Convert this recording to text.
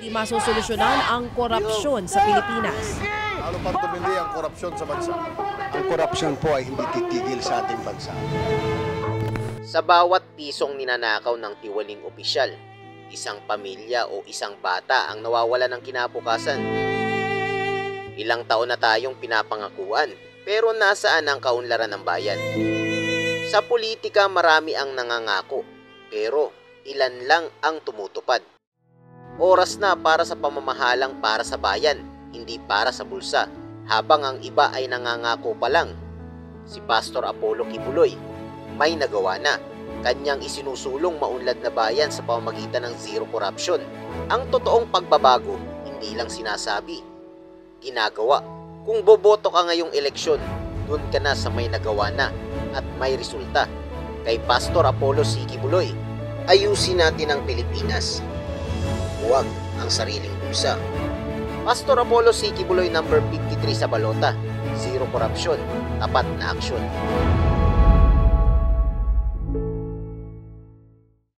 di masosolusyonan ang korupsyon sa Pilipinas. Lalo pang tumindi ang korupsyon sa bansa. Ang korupsyon po ay hindi titigil sa ating bansa. Sa bawat pisong ninanakaw ng tiwaling opisyal, isang pamilya o isang bata ang nawawala ng kinabukasan. Ilang taon na tayong pinapangakuan, pero nasaan ang kaunlaran ng bayan? Sa politika marami ang nangangako, pero ilan lang ang tumutupad. Oras na para sa pamamahalang para sa bayan, hindi para sa bulsa, habang ang iba ay nangangako pa lang. Si Pastor Apollo Kibuloy may nagawa na. Kanyang isinusulong maunlad na bayan sa pamamagitan ng zero corruption. Ang totoong pagbabago, hindi lang sinasabi, ginagawa. Kung boboto ka ngayong eleksyon, dun ka na sa may nagawa na at may resulta. Kay Pastor Apollo C. Kibuloy, ayusin natin ang Pilipinas. Huwag ang sariling bulsa. Pastor Apollo C. Kibuloy, number 53 sa balota. Zero corruption, tapat na aksyon.